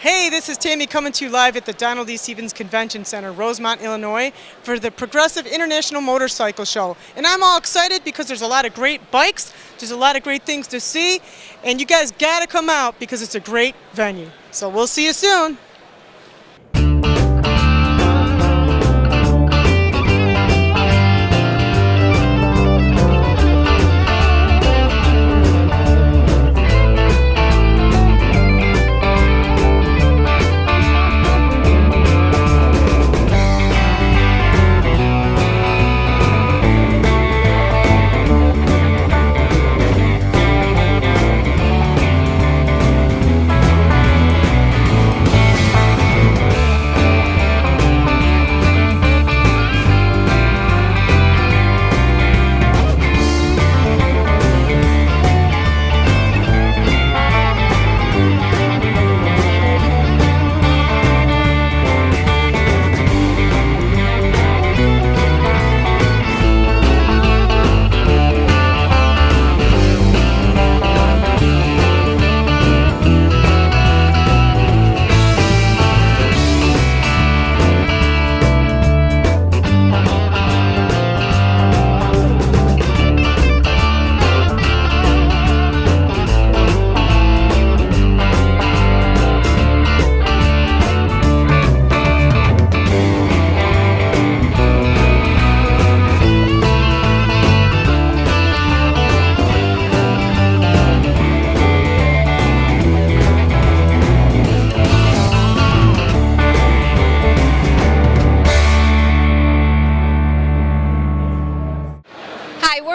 Hey, this is Tammy coming to you live at the Donald E. Stevens Convention Center, Rosemont, Illinois, for the Progressive International Motorcycle Show. And I'm all excited because there's a lot of great bikes, there's a lot of great things to see, and you guys gotta come out because it's a great venue. So we'll see you soon.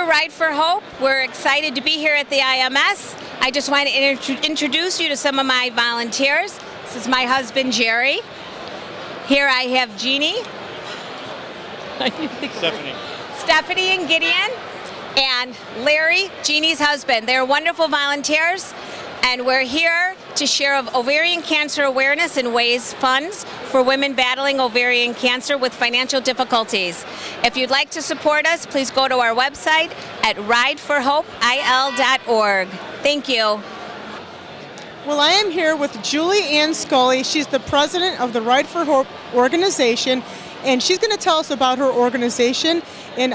Ride for Hope. We're excited to be here at the IMS. I just want to introduce you to some of my volunteers. This is my husband, Jerry. Here I have Jeannie. Stephanie and Gideon. And Larry, Jeannie's husband. They're wonderful volunteers. And we're here to share of ovarian cancer awareness and raise funds for women battling ovarian cancer with financial difficulties. If you'd like to support us, please go to our website at rideforhopeil.org. Thank you. Well, I am here with Julie Ann Scully. She's the president of the Ride for Hope organization, and she's going to tell us about her organization. And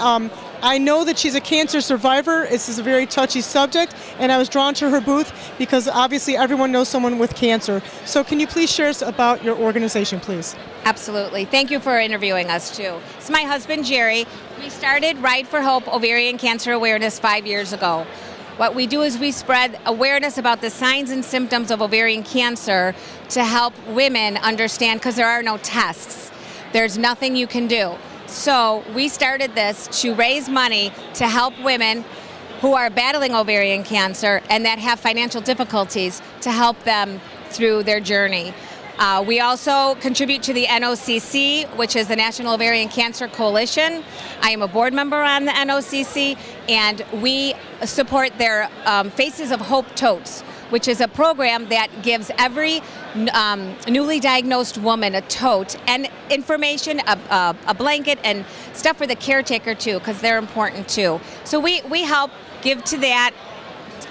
I know that she's a cancer survivor. This is a very touchy subject, and I was drawn to her booth because obviously everyone knows someone with cancer. So can you please share us about your organization, please? Absolutely. Thank you for interviewing us, too. It's my husband, Jerry. We started Ride for Hope Ovarian Cancer Awareness 5 years ago. What we do is we spread awareness about the signs and symptoms of ovarian cancer to help women understand, because there are no tests. There's nothing you can do. So we started this to raise money to help women who are battling ovarian cancer and that have financial difficulties to help them through their journey. We also contribute to the NOCC, which is the National Ovarian Cancer Coalition. I am a board member on the NOCC, and we support their Faces of Hope Totes, which is a program that gives every newly diagnosed woman a tote and information, a blanket, and stuff for the caretaker too, because they're important too. So we help give to that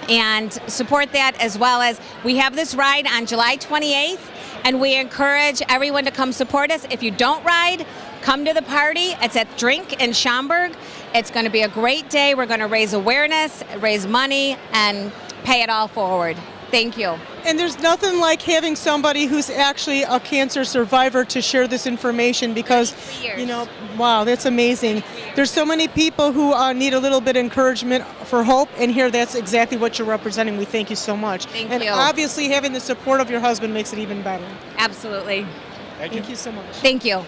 and support that, as well as we have this ride on July 28th, and we encourage everyone to come support us. If you don't ride, come to the party. It's at Drink in Schaumburg. It's going to be a great day. We're going to raise awareness, raise money, and pay it all forward. Thank you. And there's nothing like having somebody who's actually a cancer survivor to share this information because, you know, wow, that's amazing. There's so many people who need a little bit of encouragement for hope, and here that's exactly what you're representing. We thank you so much. Thank you. And obviously having the support of your husband makes it even better. Absolutely. Thank you so much. Thank you.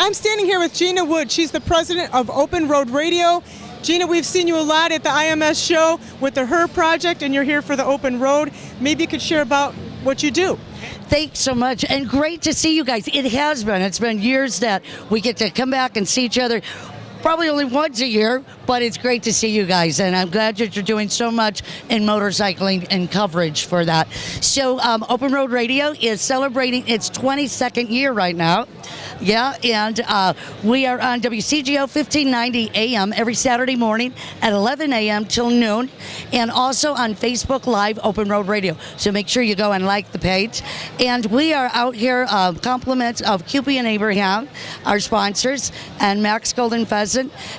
I'm standing here with Gina Wood. She's the president of Open Road Radio. Gina, we've seen you a lot at the IMS show with the HER project, and you're here for the Open Road. Maybe you could share about what you do. Thanks so much, and great to see you guys. It has been. It's been years that we get to come back and see each other. Probably only once a year, but it's great to see you guys, and I'm glad that you're doing so much in motorcycling and coverage for that. So Open Road Radio is celebrating its 22nd year right now. Yeah, and we are on WCGO 1590 AM every Saturday morning at 11 a.m. till noon, and also on Facebook Live Open Road Radio. So make sure you go and like the page. And we are out here, compliments of QP and Abraham, our sponsors, and Max Golden Pheasant.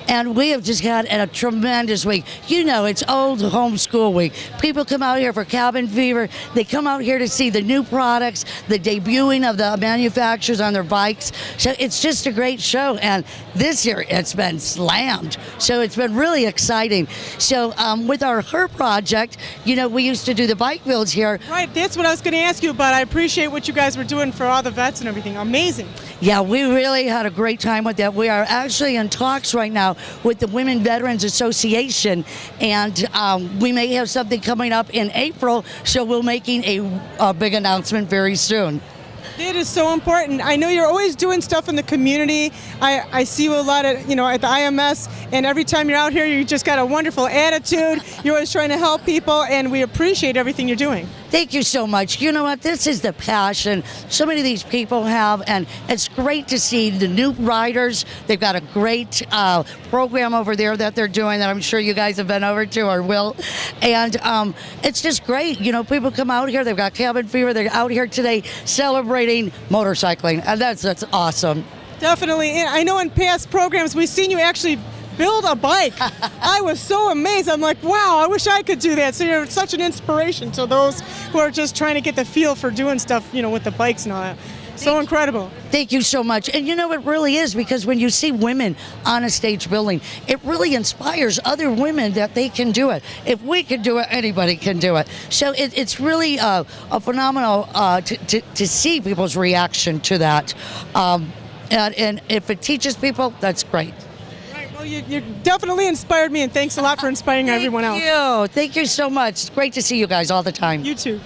And we have just had a tremendous week. You know, it's old homeschool week. People come out here for cabin fever. They come out here to see the new products, the debuting of the manufacturers on their bikes. So it's just a great show, and this year it's been slammed. So it's been really exciting. So with our HER project, you know, we used to do the bike builds here. Right, that's what I was going to ask you about. I appreciate what you guys were doing for all the vets and everything. Amazing. Yeah, we really had a great time with that. We are actually in talks right now with the Women Veterans Association, and we may have something coming up in April, so we're making a big announcement very soon. It is so important. I know you're always doing stuff in the community. I see you a lot at the IMS, and every time you're out here, you just got a wonderful attitude. You're always trying to help people, and we appreciate everything you're doing. Thank you so much. You know what? This is the passion so many of these people have, and it's great to see the new riders. They've got a great program over there that they're doing that I'm sure you guys have been over to or will. And it's just great. You know, people come out here. They've got cabin fever. They're out here today celebrating motorcycling, and that's awesome. Definitely. And I know in past programs we've seen you actually build a bike. I was so amazed. I'm like, wow, I wish I could do that. So you're such an inspiration to those who are just trying to get the feel for doing stuff, with the bikes and all that. So incredible. Thank you so much. And you know, it really is, because when you see women on a stage building, it really inspires other women that they can do it. If we can do it, anybody can do it. So it's really a phenomenal to see people's reaction to that. And if it teaches people, that's great. Well, you definitely inspired me, and thanks a lot for inspiring everyone else. Thank you so much. It's great to see you guys all the time. You too.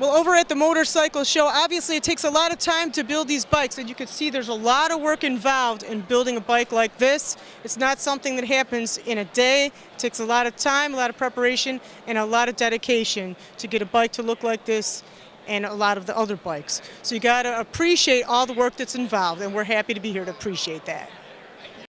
Well, over at the motorcycle show, obviously it takes a lot of time to build these bikes, and you can see there's a lot of work involved in building a bike like this. It's not something that happens in a day. It takes a lot of time, a lot of preparation, and a lot of dedication to get a bike to look like this. and a lot of the other bikes. So you got to appreciate all the work that's involved, and we're happy to be here to appreciate that.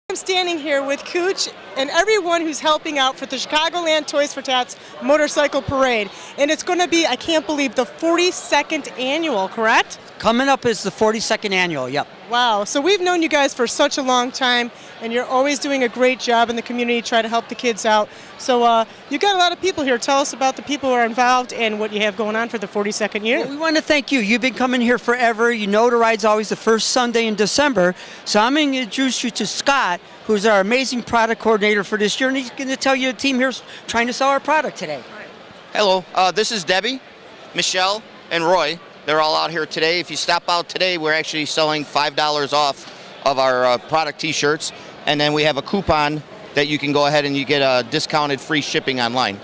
I'm standing here with Cooch and everyone who's helping out for the Chicagoland Toys for Tots Motorcycle Parade. And it's going to be, I can't believe, the 42nd annual, correct? Coming up is the 42nd annual, yep. Wow, so we've known you guys for such a long time, and you're always doing a great job in the community, try to help the kids out. So you got a lot of people here. Tell us about the people who are involved and what you have going on for the 42nd year. Well, we want to thank you. You've been coming here forever. You know the ride's always the first Sunday in December. So I'm going to introduce you to Scott, who's our amazing product coordinator for this year, and he's going to tell you the team here's trying to sell our product today. Hello, this is Debbie, Michelle, and Roy. They're all out here today. If you stop out today, we're actually selling $5 off of our product t-shirts, and then we have a coupon that you can go ahead and you get a discounted free shipping online.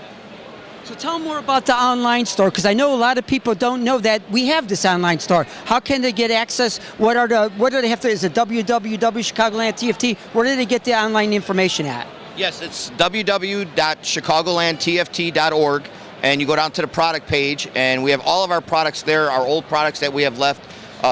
So tell them more about the online store, because I know a lot of people don't know that we have this online store. How can they get access? What do they have to, is it www.chicagolandtft? Where do they get the online information at? Yes, it's www.chicagolandtft.org, and you go down to the product page, and we have all of our products there, our old products that we have left.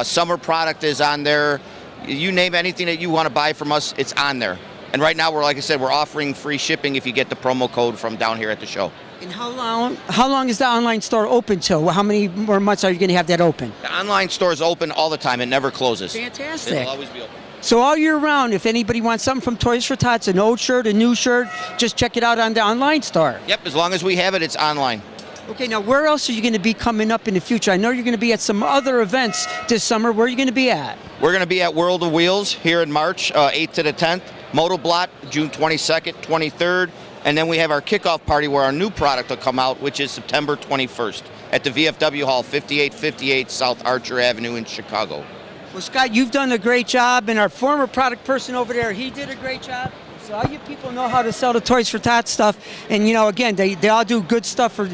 Summer product is on there. You name anything that you want to buy from us, it's on there. And right now, like I said, we're offering free shipping if you get the promo code from down here at the show. And how long is the online store open till? How many more months are you going to have that open? The online store is open all the time. It never closes. Fantastic. It'll always be open. So all year round, if anybody wants something from Toys for Tots, an old shirt, a new shirt, just check it out on the online store. Yep, as long as we have it, it's online. Okay, now where else are you going to be coming up in the future? I know you're going to be at some other events this summer. Where are you going to be at? We're going to be at World of Wheels here in March, 8th to the 10th. Motoblot, June 22nd, 23rd. And then we have our kickoff party where our new product will come out, which is September 21st at the VFW Hall, 5858 South Archer Avenue in Chicago. Well, Scott, you've done a great job, and our former product person over there, he did a great job. So all you people know how to sell the Toys for Tots stuff. And, you know, again, they all do good stuff for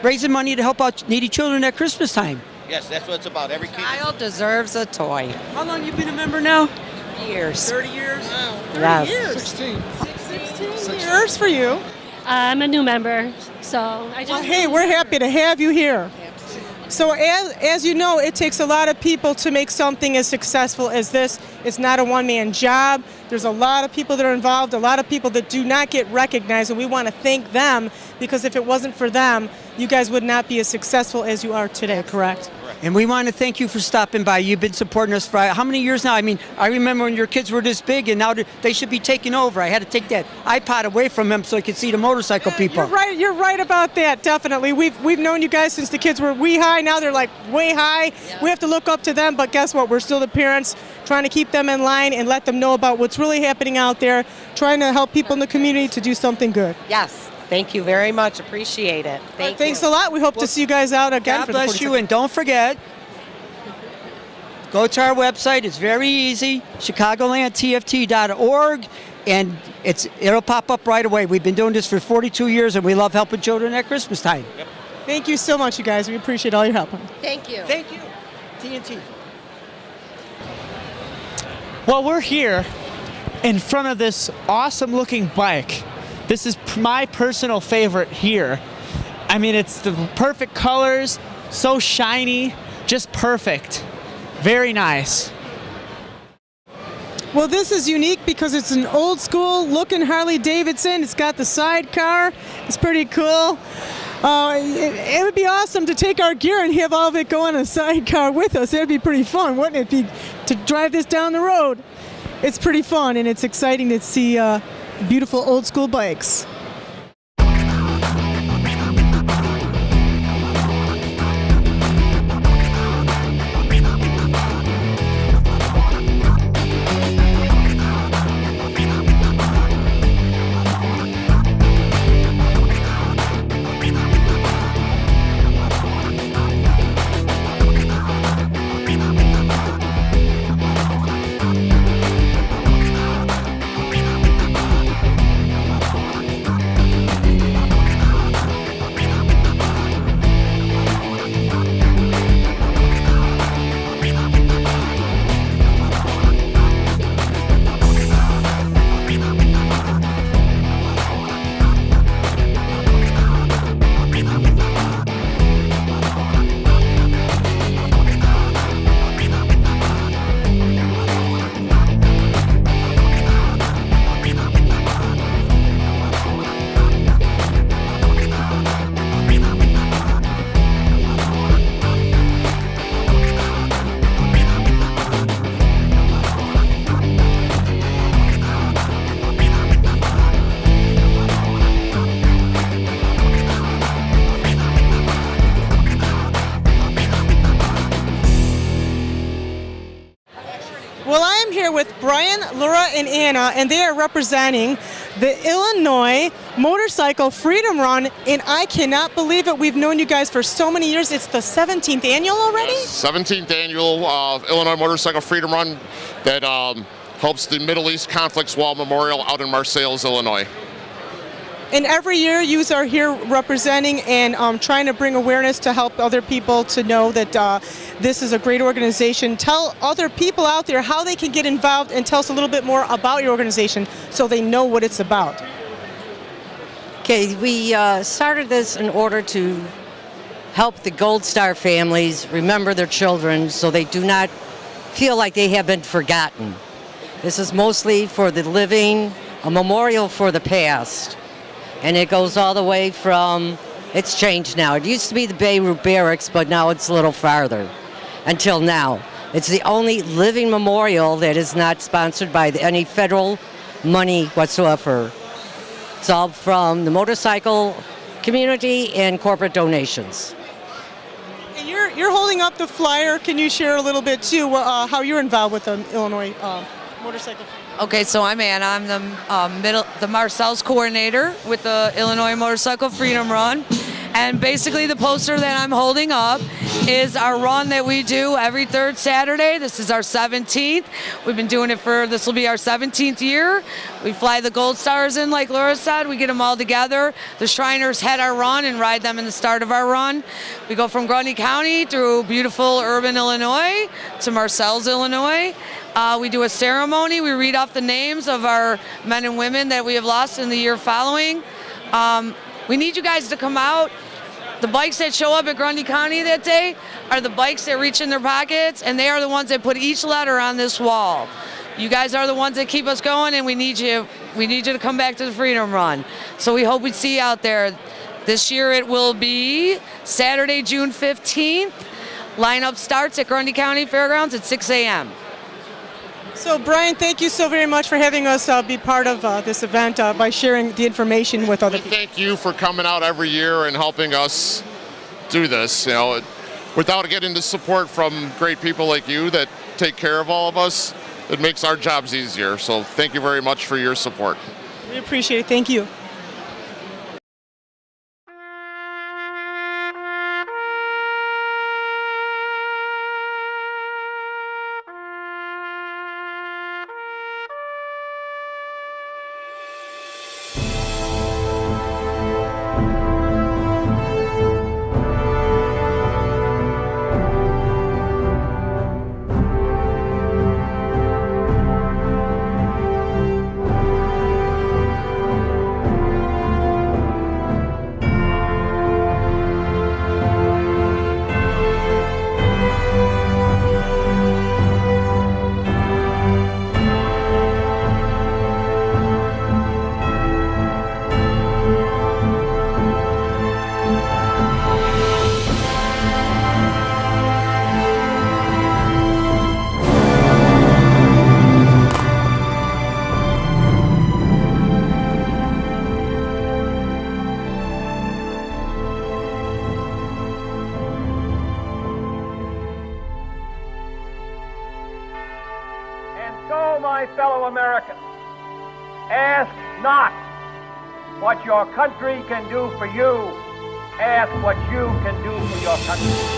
raising money to help out needy children at Christmas time. Yes, that's what it's about. Every kid. Child deserves a toy. How long you been a member now? Years. 30 years? Wow, 30 Yes. years. 16 years for you. I'm a new member, so I Well, just. hey, we're happy to have you here. So as you know, it takes a lot of people to make something as successful as this. It's not a one-man job. There's a lot of people that are involved, a lot of people that do not get recognized, and we want to thank them, because if it wasn't for them, you guys would not be as successful as you are today, correct? And we want to thank you for stopping by. You've been supporting us for how many years now? I mean, I remember when your kids were this big, and now they should be taking over. I had to take that iPod away from them so I could see the motorcycle people. You're right about that, definitely. We've known you guys since the kids were wee high. Now they're like way high. We have to look up to them, but guess what? We're still the parents trying to keep them in line and let them know about what's really happening out there, trying to help people in the community to do something good. Yes. Thank you very much. Appreciate it. Thanks a lot. We hope to see you guys out again. God for the bless you, 42nd. and don't forget, go to our website. It's very easy, chicagolandtft.org, and it'll pop up right away. We've been doing this for 42 years, and we love helping children at Christmas time. Thank you so much, you guys. We appreciate all your help. Thank you. Thank you. TNT. Well, we're here in front of this awesome looking bike. This is my personal favorite here. I mean, it's the perfect colors, so shiny, just perfect. Very nice. Well, this is unique because it's an old school looking Harley Davidson. It's got the sidecar. It's pretty cool. It would be awesome to take our gear and have all of it go on a sidecar with us. That'd be pretty fun, wouldn't it be, to drive this down the road? It's pretty fun, and it's exciting to see beautiful old school bikes. here with Brian, Laura, and Anna, and they are representing the Illinois Motorcycle Freedom Run, and I cannot believe it. We've known you guys for so many years. It's the 17th annual already? 17th annual Illinois Motorcycle Freedom Run that helps the Middle East Conflicts Wall Memorial out in Marseilles, Illinois. And every year you are here representing and trying to bring awareness to help other people to know that this is a great organization. Tell other people out there how they can get involved, and tell us a little bit more about your organization so they know what it's about. Okay, we started this in order to help the Gold Star families remember their children so they do not feel like they have been forgotten. This is mostly for the living, a memorial for the past. And it goes all the way from, it's changed now. It used to be the Beirut Barracks, but now it's a little farther until now. It's the only living memorial that is not sponsored by any federal money whatsoever. It's all from the motorcycle community and corporate donations. And you're holding up the flyer. Can you share a little bit too how you're involved with the Illinois Motorcycle? Okay, so I'm Anna. I'm the Marseilles coordinator with the Illinois Motorcycle Freedom Run. And basically the poster that I'm holding up is our run that we do every third Saturday. This is our 17th. We've been doing it this will be our 17th year. We fly the Gold Stars in, like Laura said. We get them all together. The Shriners head our run and ride them in the start of our run. We go from Grundy County through beautiful urban Illinois to Marseilles, Illinois. We do a ceremony. We read off the names of our men and women that we have lost in the year following. We need you guys to come out. The bikes that show up at Grundy County that day are the bikes that reach in their pockets, and they are the ones that put each letter on this wall. You guys are the ones that keep us going, and we need you to come back to the Freedom Run. So we hope we see you out there. This year it will be Saturday, June 15th. Lineup starts at Grundy County Fairgrounds at 6 a.m. So Brian, thank you so very much for having us be part of this event by sharing the information with other people. Thank you for coming out every year and helping us do this. You know, without getting the support from great people like you that take care of all of us, it makes our jobs easier. So thank you very much for your support. We appreciate it. Thank you. My fellow Americans, ask not what your country can do for you, ask what you can do for your country.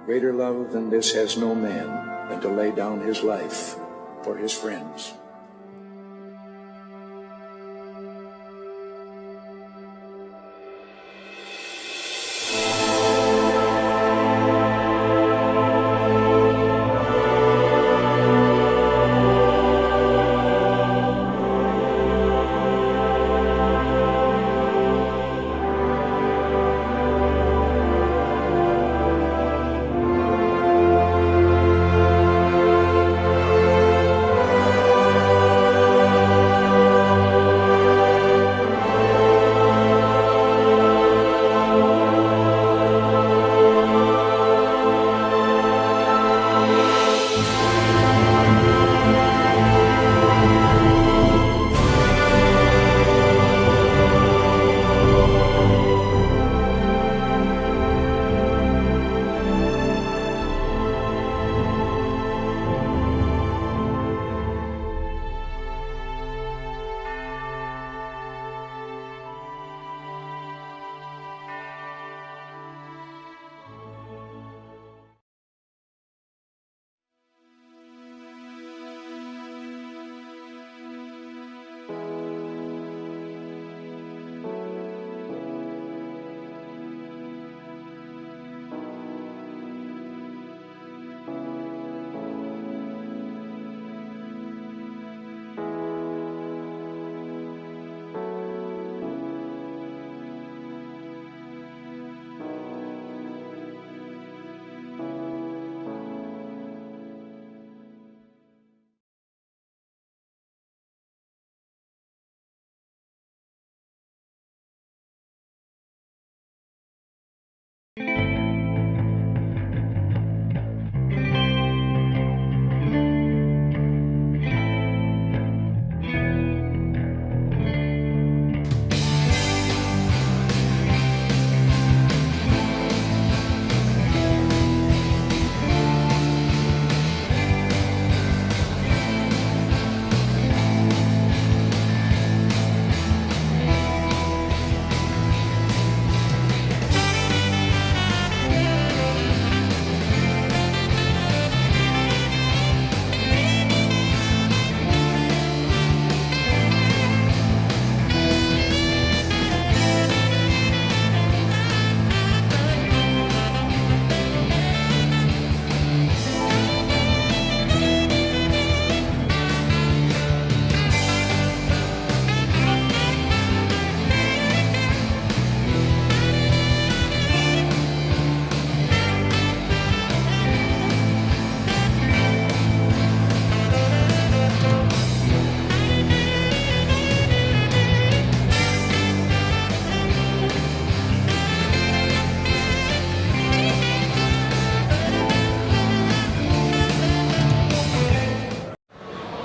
Greater love than this has no man than to lay down his life for his friends.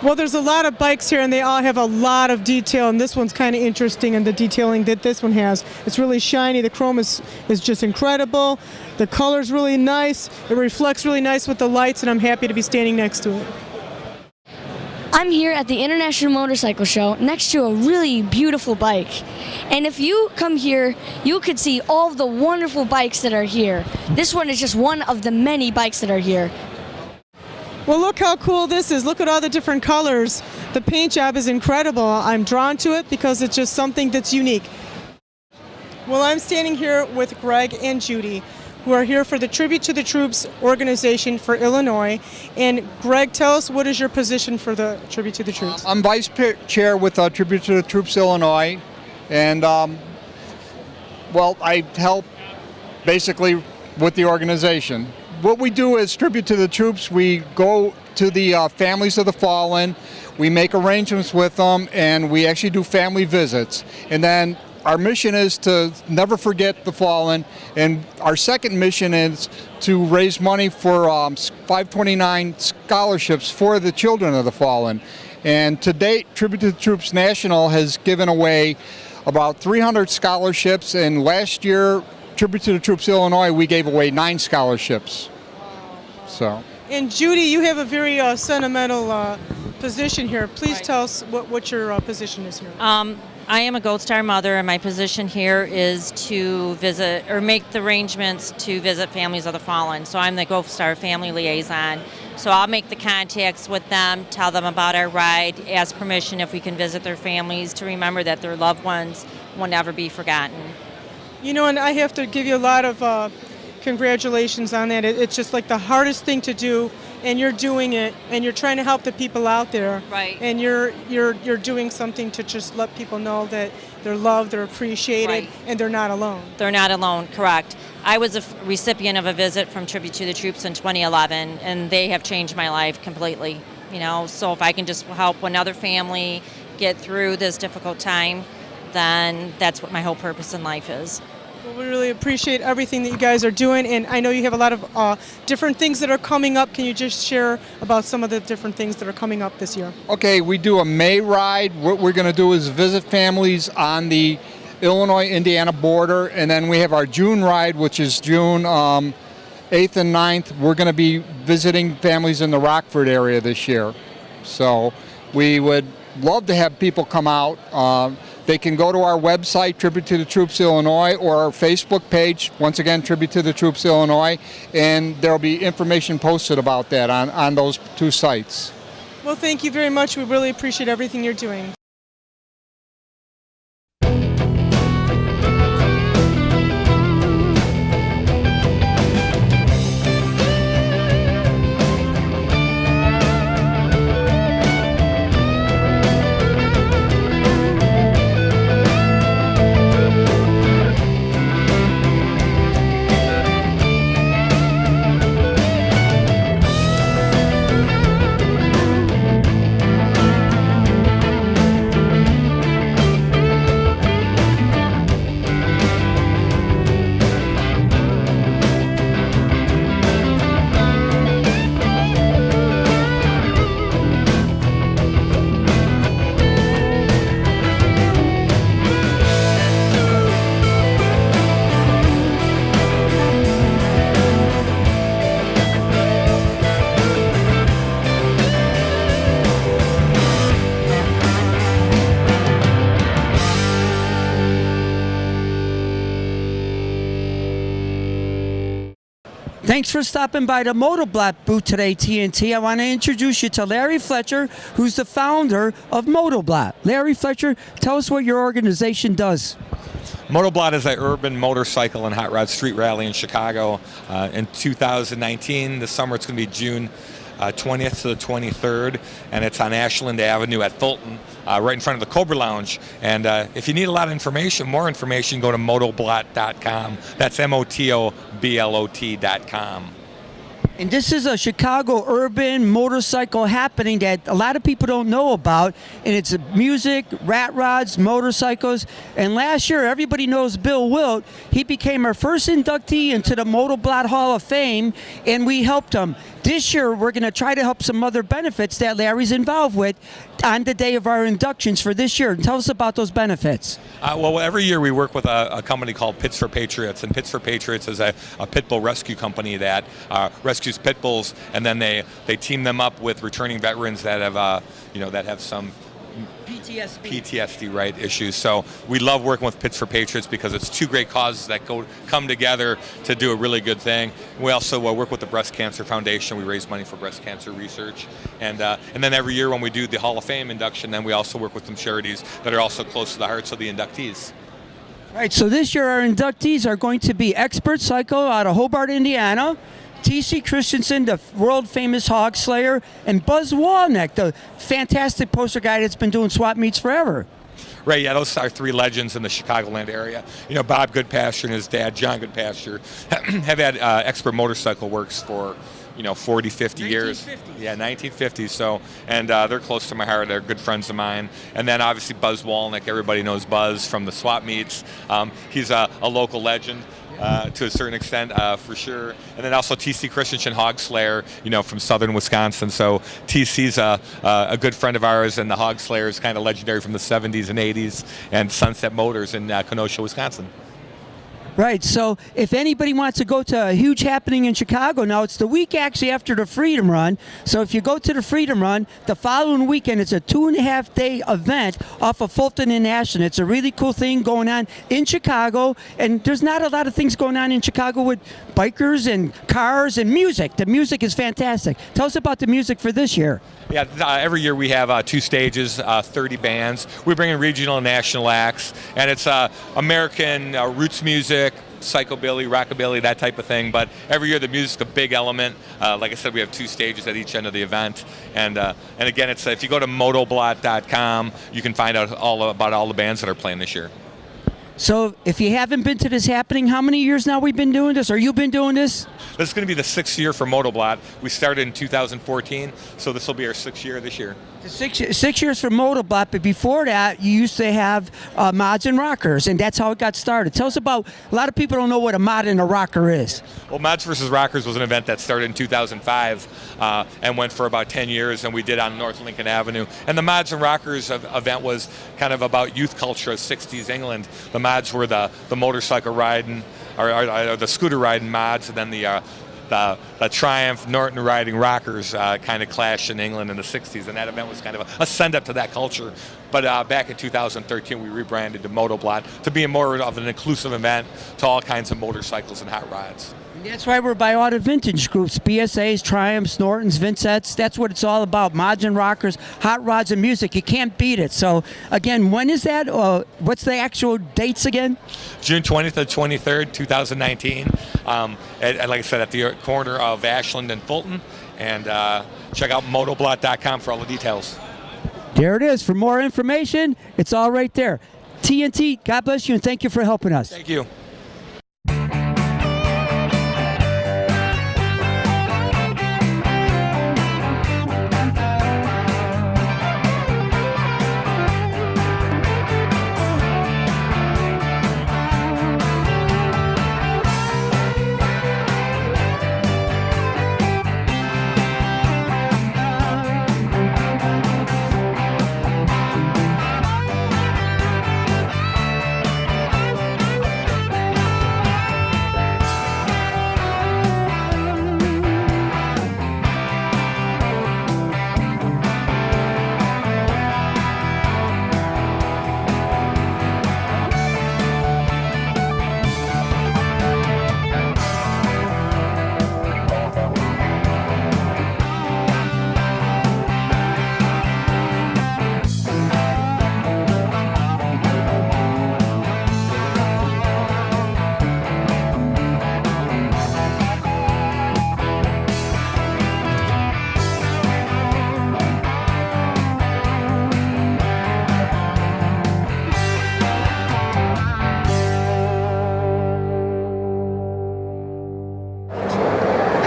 Well, there's a lot of bikes here, and they all have a lot of detail, and this one's kind of interesting in the detailing that this one has. It's really shiny. The chrome is just incredible. The color's really nice. It reflects really nice with the lights, and I'm happy to be standing next to it. I'm here at the International Motorcycle Show next to a really beautiful bike. And if you come here, you could see all of the wonderful bikes that are here. This one is just one of the many bikes that are here. Well, look how cool this is. Look at all the different colors. The paint job is incredible. I'm drawn to it because it's just something that's unique. Well, I'm standing here with Greg and Judy, who are here for the Tribute to the Troops organization for Illinois. And Greg, tell us, what is your position for the Tribute to the Troops? I'm vice chair with Tribute to the Troops Illinois, and well, I help basically with the organization. What we do is Tribute to the Troops. We go to the families of the fallen, we make arrangements with them, and we actually do family visits. And then our mission is to never forget the fallen, and our second mission is to raise money for 529 scholarships for the children of the fallen. And to date, Tribute to the Troops National has given away about 300 scholarships, and last year, Tribute to the Troops Illinois, we gave away 9 scholarships. So. And Judy, you have a very sentimental position here. Please tell us what your position is here. I am a Gold Star mother, and my position here is to visit or make the arrangements to visit families of the fallen. So I'm the Gold Star family liaison. So I'll make the contacts with them, tell them about our ride, ask permission if we can visit their families to remember that their loved ones will never be forgotten. You know, and I have to give you a lot of congratulations on that. It's just like the hardest thing to do, and you're doing it, and you're trying to help the people out there. Right. And you're doing something to just let people know that they're loved, they're appreciated, Right. and they're not alone. They're not alone, correct. I was a recipient of a visit from Tribute to the Troops in 2011, and they have changed my life completely. You know, so if I can just help another family get through this difficult time, then that's what my whole purpose in life is. Well, we really appreciate everything that you guys are doing, and I know you have a lot of different things that are coming up. Can you just share about some of the different things that are coming up this year? Okay, we do a May ride. What we're going to do is visit families on the Illinois-Indiana border, and then we have our June ride, which is June 8th and 9th. We're going to be visiting families in the Rockford area this year. So we would love to have people come out. They can go to our website, Tribute to the Troops Illinois, or our Facebook page, once again, Tribute to the Troops Illinois, and there will be information posted about that on those 2 sites. Well, thank you very much. We really appreciate everything you're doing. Thanks for stopping by the Motoblat booth today, TNT. I want to introduce you to Larry Fletcher, who's the founder of Motoblat. Larry Fletcher, tell us what your organization does. Motoblat is an urban motorcycle and hot rod street rally in Chicago. In 2019, this summer it's going to be June 20th to the 23rd, and it's on Ashland Avenue at Fulton, right in front of the Cobra Lounge. And if you need a lot of information, more information, go to motoblat.com. That's MOTOBLOT.com. And this is a Chicago urban motorcycle happening that a lot of people don't know about. And it's music, rat rods, motorcycles. And last year, everybody knows Bill Wilt. He became our first inductee into the Motoblot Hall of Fame, and we helped him. This year, we're going to try to help some other benefits that Larry's involved with on the day of our inductions for this year. Tell us about those benefits. Well, every year we work with a company called Pits for Patriots, and Pits for Patriots is a pit bull rescue company that rescues pit bulls, and then they team them up with returning veterans that have some PTSD, right, issues. So we love working with Pits for Patriots because it's two great causes that come together to do a really good thing. We also work with the Breast Cancer Foundation. We raise money for breast cancer research, and then every year when we do the Hall of Fame induction, then we also work with some charities that are also close to the hearts of the inductees. Right, so this year our inductees are going to be Expert Cycle out of Hobart, Indiana, T.C. Christensen, the world-famous hog slayer, and Buzz Walneck, the fantastic poster guy that's been doing swap meets forever. Right, yeah, those are three legends in the Chicagoland area. Bob Goodpasture and his dad, John Goodpasture, have had Expert Motorcycle Works for 40, 50 years. Yeah, 1950s. So, and they're close to my heart. They're good friends of mine. And then obviously Buzz Walneck. Everybody knows Buzz from the swap meets. He's a local legend. To a certain extent, for sure. And then also T.C. Christensen, Hog Slayer, from southern Wisconsin. So T.C.'s a good friend of ours, and the Hog Slayer is kind of legendary from the 70s and 80s, and Sunset Motors in Kenosha, Wisconsin. Right, so if anybody wants to go to a huge happening in Chicago, now it's the week actually after the Freedom Run. So if you go to the Freedom Run, the following weekend, it's a 2.5-day event off of Fulton and Ashland. It's a really cool thing going on in Chicago, and there's not a lot of things going on in Chicago with bikers and cars and music. The music is fantastic. Tell us about the music for this year. Yeah, every year we have 2 stages, 30 bands. We bring in regional and national acts, and it's American roots music, psychobilly, rockabilly, that type of thing. But every year the music's a big element. Like I said, we have 2 stages at each end of the event. And again, it's if you go to motoblot.com, you can find out all about all the bands that are playing this year. So if you haven't been to this happening, how many years now we've been doing this, or you've been doing this? This is going to be the 6th year for Motoblot. We started in 2014, so this will be our 6th year this year. 6 years for Motoblot, but before that, you used to have Mods and Rockers, and that's how it got started. Tell us about, a lot of people don't know what a mod and a rocker is. Well, Mods vs. Rockers was an event that started in 2005 and went for about 10 years, and we did on North Lincoln Avenue. And the Mods and Rockers event was kind of about youth culture of 60s England. The mods were the motorcycle riding, or the scooter riding mods, and then the Triumph Norton riding rockers kind of clashed in England in the 60s, and that event was kind of a send-up to that culture. But back in 2013, we rebranded to Motoblot to be more of an inclusive event to all kinds of motorcycles and hot rods. And that's why we're by all the vintage groups, BSAs, Triumphs, Nortons, Vincents. That's what it's all about, mods and rockers, hot rods and music. You can't beat it. So, again, when is that? What's the actual dates again? June 20th to 23rd, 2019. Like I said, at the corner of Ashland and Fulton. And check out motoblot.com for all the details. There it is. For more information, it's all right there. TNT, God bless you, and thank you for helping us. Thank you.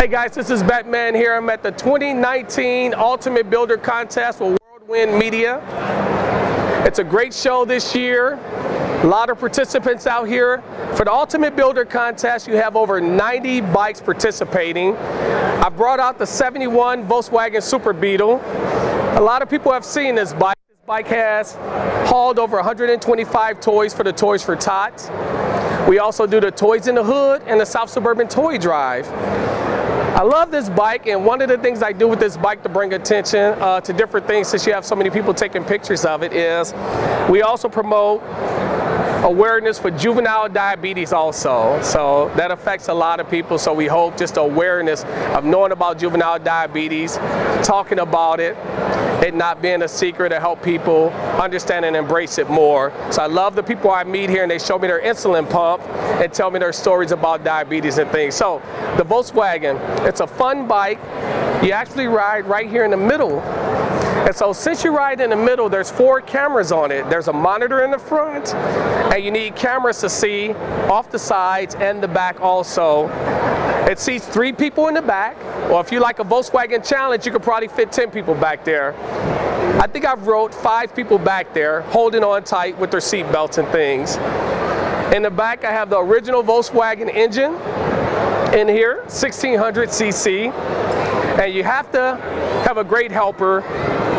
Hey guys, this is Batman here. I'm at the 2019 Ultimate Builder Contest with Whirlwind Media. It's a great show this year. A lot of participants out here. For the Ultimate Builder Contest, you have over 90 bikes participating. I brought out the 71 Volkswagen Super Beetle. A lot of people have seen this bike. This bike has hauled over 125 toys for the Toys for Tots. We also do the Toys in the Hood and the South Suburban Toy Drive. I love this bike, and one of the things I do with this bike to bring attention to different things, since you have so many people taking pictures of it, is we also promote awareness for juvenile diabetes also. So that affects a lot of people, so we hope just awareness of knowing about juvenile diabetes, talking about it not being a secret, to help people understand and embrace it more. So I love the people I meet here, and they show me their insulin pump and tell me their stories about diabetes and things. So the Volkswagen, it's a fun bike. You actually ride right here in the middle. And so since you ride in the middle, there's 4 cameras on it. There's a monitor in the front, and you need cameras to see off the sides and the back also. It seats 3 people in the back, or if you like a Volkswagen Challenge, you could probably fit 10 people back there. I think I've rode 5 people back there, holding on tight with their seat belts and things. In the back, I have the original Volkswagen engine in here, 1600 cc. And you have to have a great helper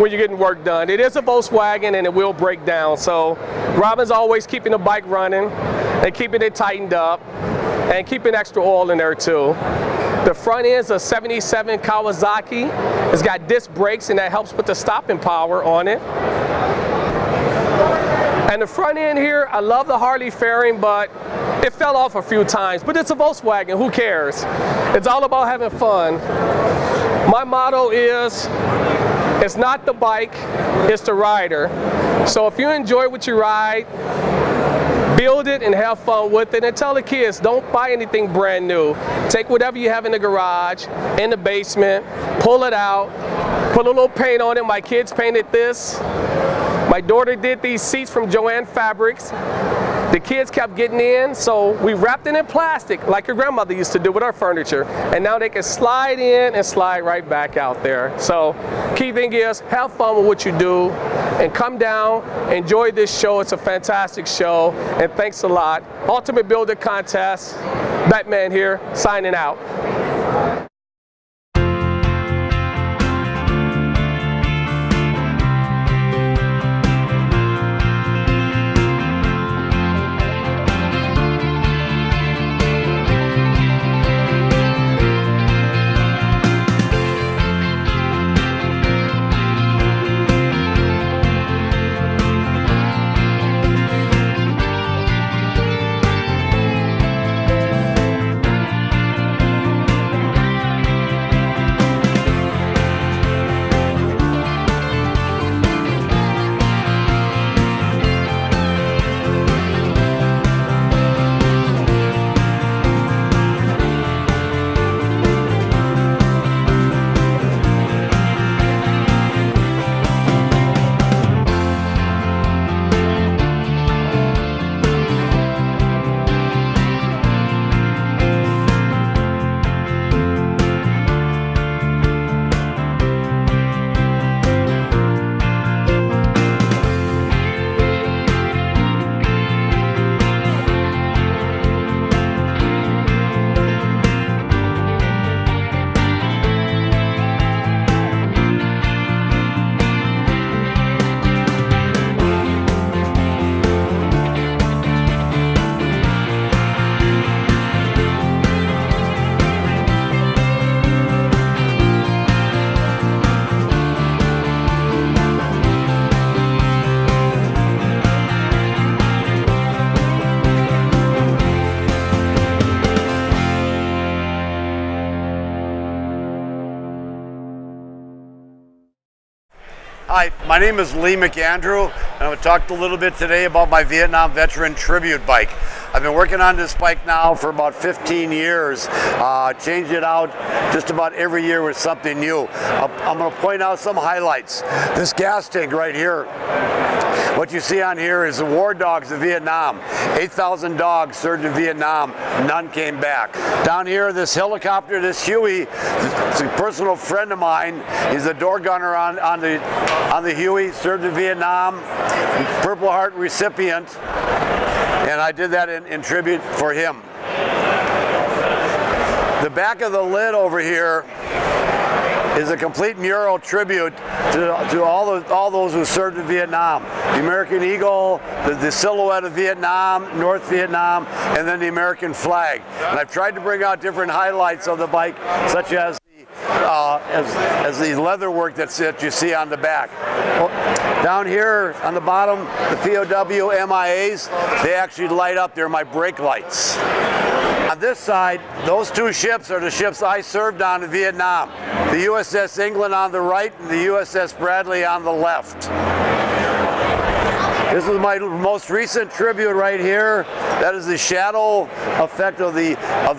when you're getting work done. It is a Volkswagen, and it will break down. So Robin's always keeping the bike running and keeping it tightened up and keeping extra oil in there too. The front end's a 77 Kawasaki. It's got disc brakes, and that helps put the stopping power on it. And the front end here, I love the Harley fairing, but it fell off a few times. But it's a Volkswagen, who cares? It's all about having fun. My motto is, it's not the bike, it's the rider. So if you enjoy what you ride, build it and have fun with it, and tell the kids, don't buy anything brand new. Take whatever you have in the garage, in the basement, pull it out, put a little paint on it. My kids painted this. My daughter did these seats from Joann Fabrics. The kids kept getting in, so we wrapped it in plastic like your grandmother used to do with our furniture. And now they can slide in and slide right back out there. So key thing is, have fun with what you do and come down, enjoy this show. It's a fantastic show, and thanks a lot. Ultimate Builder Contest, Batman here, signing out. Hi, my name is Lee McAndrew, and I'm going to talk a little bit today about my Vietnam Veteran Tribute Bike. I've been working on this bike now for about 15 years. Changed it out just about every year with something new. I'm going to point out some highlights. This gas tank right here. What you see on here is the war dogs of Vietnam. 8,000 dogs served in Vietnam. None came back. Down here, this helicopter, this Huey, it's a personal friend of mine. He's a door gunner on the Huey, served in Vietnam, Purple Heart recipient, and I did that in tribute for him. The back of the lid over here is a complete mural tribute to all those who served in Vietnam. The American Eagle, the silhouette of Vietnam, North Vietnam, and then the American flag. And I've tried to bring out different highlights of the bike, such as the leather work that you see on the back. Down here on the bottom, the POW MIAs, they actually light up. They're my brake lights. On this side, those two ships are the ships I served on in Vietnam. The USS England on the right and the USS Bradley on the left. This is my most recent tribute right here. That is the shadow effect of the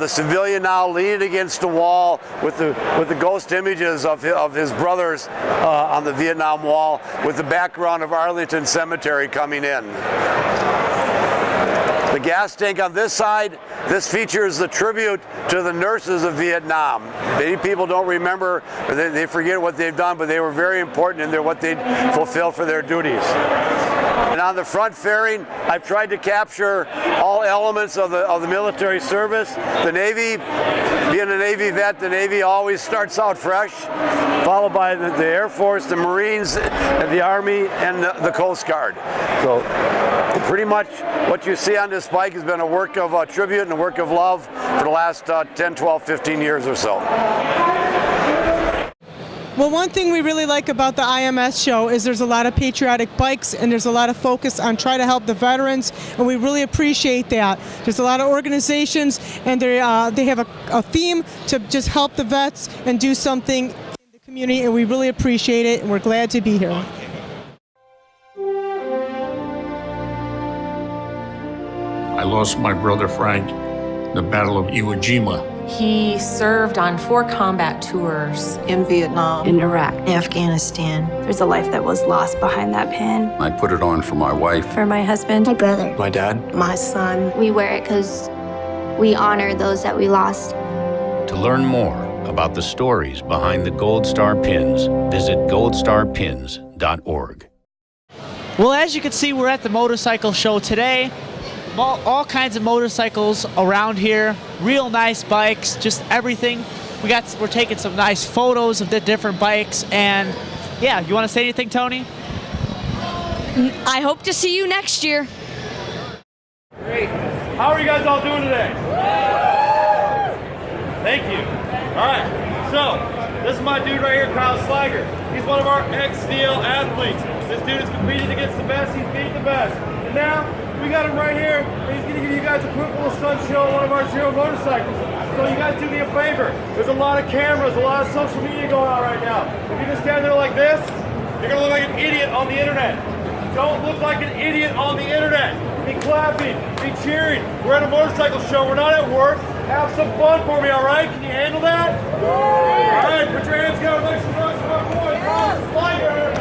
civilian now leaning against the wall with the ghost images of his brothers on the Vietnam Wall, with the background of Arlington Cemetery coming in. The gas tank on this side, this features the tribute to the nurses of Vietnam. Many people don't remember, or they forget what they've done, but they were very important in what they fulfilled for their duties. And on the front fairing, I've tried to capture all elements of the military service. The Navy, being a Navy vet, the Navy always starts out fresh, followed by the Air Force, the Marines, and the Army, and the Coast Guard. So pretty much what you see on this bike has been a work of tribute and a work of love for the last 10, 12, 15 years or so. Well, one thing we really like about the IMS show is there's a lot of patriotic bikes and there's a lot of focus on trying to help the veterans, and we really appreciate that. There's a lot of organizations and they have a theme to just help the vets and do something in the community, and we really appreciate it, and we're glad to be here. I lost my brother Frank in the Battle of Iwo Jima. He served on 4 combat tours in Vietnam, in Iraq, Afghanistan. There's a life that was lost behind that pin. I put it on for my wife, For my husband, my brother, my dad. my son. We wear it because we honor those that we lost. To learn more about the stories behind the Gold Star Pins, visit goldstarpins.org. Well, as you can see, we're at the motorcycle show today. All kinds of motorcycles around here, real nice bikes, just everything. We're taking some nice photos of the different bikes, and yeah, you want to say anything, Tony? I hope to see you next year. Great. How are you guys all doing today? Thank you. All right, so this is my dude right here, Kyle Slager. He's one of our ex-steel athletes. This dude has competed against the best, he's beat the best. And now, we got him right here, and he's going to give you guys a quick little stunt show on one of our Zero motorcycles. So you guys do me a favor. There's a lot of cameras, a lot of social media going on right now. If you just stand there like this, you're going to look like an idiot on the internet. Don't look like an idiot on the internet. Be clapping, be cheering. We're at a motorcycle show, we're not at work. Have some fun for me, all right? Can you handle that? All right, put your hands together, make some noise for my boy, Kyle Slager.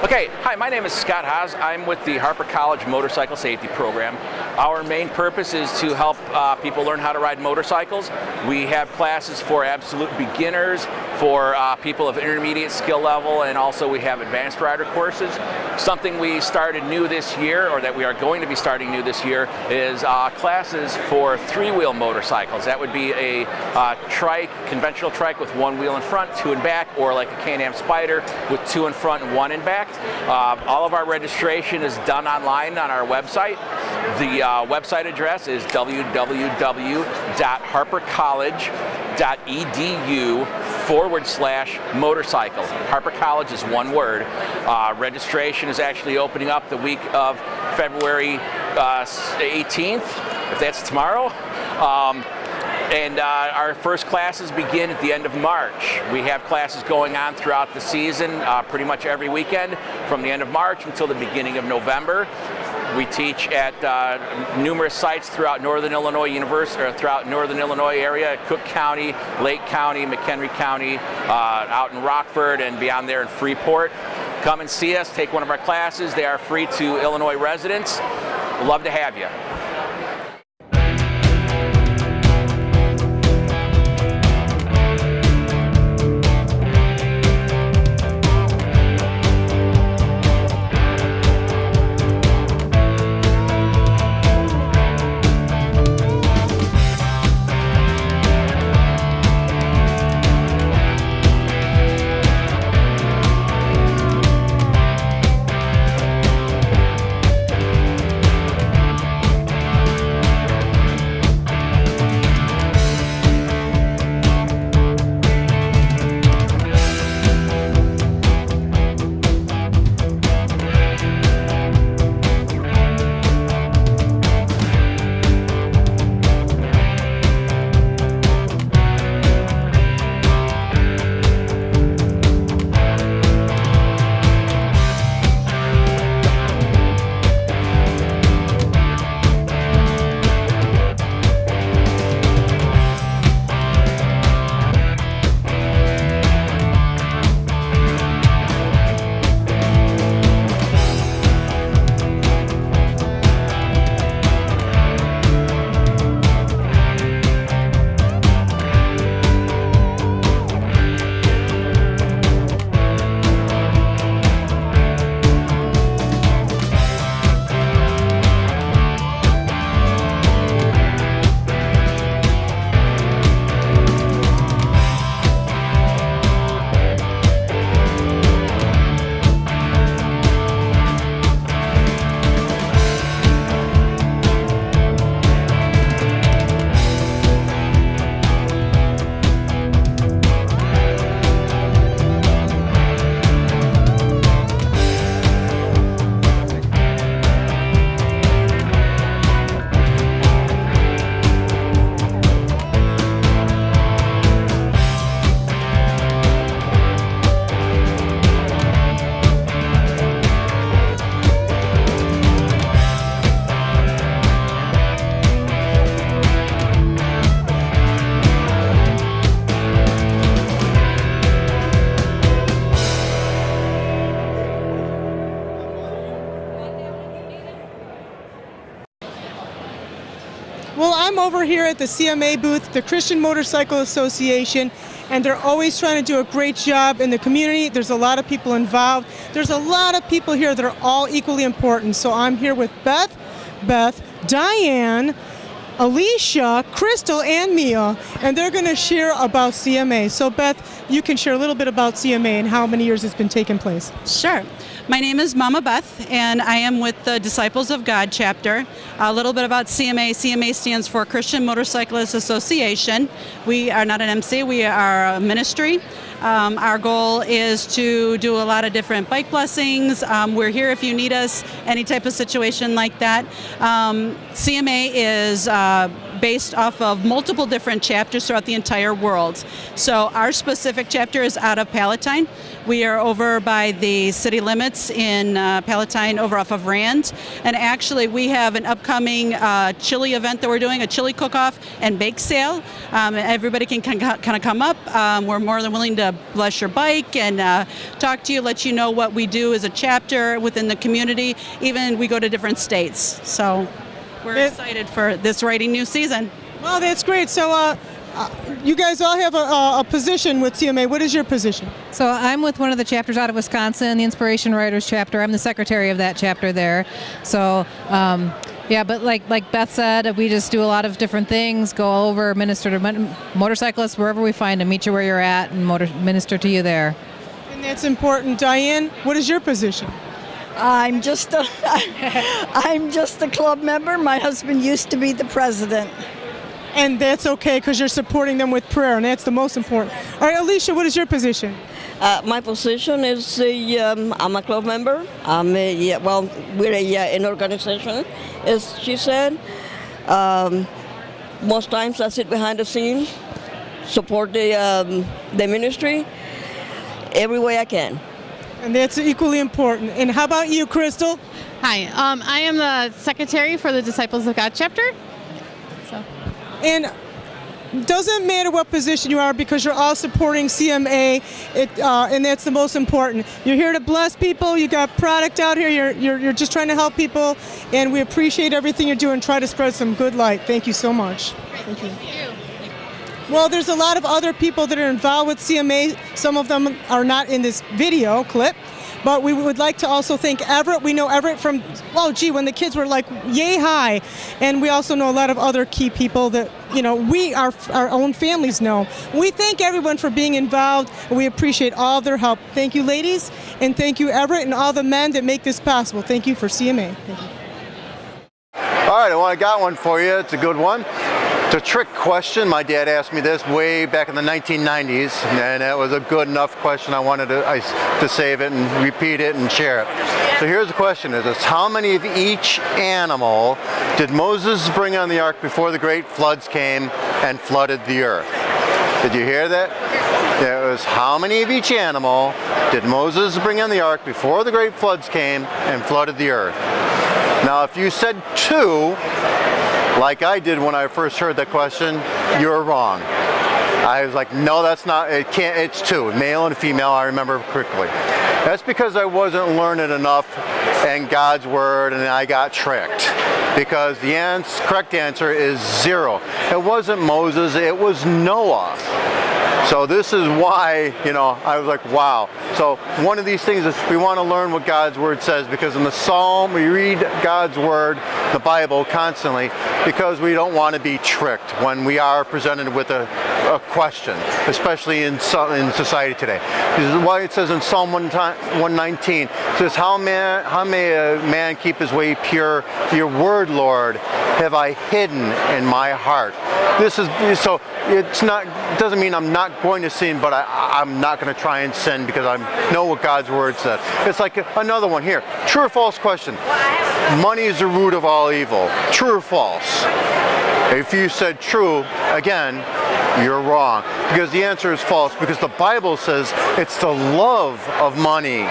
Okay, hi, my name is Scott Haas. I'm with the Harper College Motorcycle Safety Program. Our main purpose is to help people learn how to ride motorcycles. We have classes for absolute beginners, for people of intermediate skill level, and also we have advanced rider courses. Something we started new this year, or that we are going to be starting new this year, is classes for three-wheel motorcycles. That would be a trike, conventional trike with one wheel in front, two in back, or like a Can-Am Spyder with two in front and one in back. All of our registration is done online on our website. The website address is www.harpercollege.edu/motorcycle. Harper College is one word. Registration is actually opening up the week of February 18th, if that's tomorrow. And our first classes begin at the end of March. We have classes going on throughout the season, pretty much every weekend, from the end of March until the beginning of November. We teach at numerous sites throughout Northern Illinois University, or throughout Northern Illinois area, Cook County, Lake County, McHenry County, out in Rockford, and beyond there in Freeport. Come and see us, take one of our classes. They are free to Illinois residents. We'd love to have you. Well, I'm over here at the CMA booth, the Christian Motorcycle Association, and they're always trying to do a great job in the community. There's a lot of people involved. There's a lot of people here that are all equally important. So I'm here with Beth, Diane, Alicia, Crystal, and Mia, and they're going to share about CMA. So Beth, you can share a little bit about CMA and how many years it's been taking place. Sure. My name is Mama Beth, and I am with the Disciples of God chapter. A little bit about CMA. CMA stands for Christian Motorcyclists Association. We are not an MC, we are a ministry. Our goal is to do a lot of different bike blessings. We're here if you need us, any type of situation like that. CMA is based off of multiple different chapters throughout the entire world. So our specific chapter is out of Palatine. We are over by the city limits in Palatine, over off of Rand. And actually, we have an upcoming chili event that we're doing, a chili cook-off and bake sale. Everybody can kind of come up. We're more than willing to bless your bike and talk to you, let you know what we do as a chapter within the community. Even we go to different states. So we're excited for this writing new season. Well, that's great. So you guys all have a position with CMA. What is your position? So I'm with one of the chapters out of Wisconsin, the Inspiration Writers chapter. I'm the secretary of that chapter there. So yeah, but like Beth said, we just do a lot of different things, go over, minister to motorcyclists wherever we find them, meet you where you're at, and minister to you there. And that's important. Diane, what is your position? I'm just a club member. My husband used to be the president. And that's okay because you're supporting them with prayer, and that's the most important. All right, Alicia, what is your position? My position is I'm a club member. We're an organization, as she said. Most times I sit behind the scenes, support the ministry every way I can. And that's equally important. And how about you, Crystal? Hi, I am the secretary for the Disciples of God chapter. And it doesn't matter what position you are because you're all supporting CMA, and that's the most important. You're here to bless people. You got product out here. You're just trying to help people, and we appreciate everything you're doing. Try to spread some good light. Thank you so much. Thank you. Well, there's a lot of other people that are involved with CMA. Some of them are not in this video clip. But we would like to also thank Everett. We know Everett from, when the kids were like yay high. And we also know a lot of other key people that, our own families know. We thank everyone for being involved. And we appreciate all of their help. Thank you, ladies. And thank you, Everett, and all the men that make this possible. Thank you for CMA. Thank you. All right, I got one for you. It's a good one. It's a trick question. My dad asked me this way back in the 1990s, and it was a good enough question. I wanted to save it and repeat it and share it. So here's the question: how many of each animal did Moses bring on the ark before the great floods came and flooded the earth? Did you hear that? It was how many of each animal did Moses bring on the ark before the great floods came and flooded the earth? Now, if you said 2, like I did when I first heard that question, you're wrong. I was like, no, that's not, it can't, it's 2, male and female, I remember quickly. That's because I wasn't learned enough in God's word and I got tricked. Because the correct answer is 0. It wasn't Moses, it was Noah. So this is why, I was like, wow. So one of these things is we want to learn what God's word says, because in the Psalm, we read God's word, the Bible, constantly, because we don't want to be tricked when we are presented with a question, especially in society today. This is why it says in Psalm 119, it says, how may a man keep his way pure? Your word, Lord, have I hidden in my heart. So it doesn't mean I'm not going to sin, but I'm not going to try and sin because I know what God's word says. It's like another one here. True or false question. Money is the root of all evil. True or false? If you said true, again, you're wrong. Because the answer is false, because the Bible says it's the love of money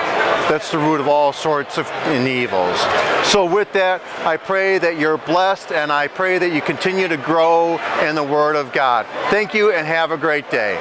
that's the root of all sorts of evils. So with that, I pray that you're blessed, and I pray that you continue to grow in the Word of God. Thank you, and have a great day.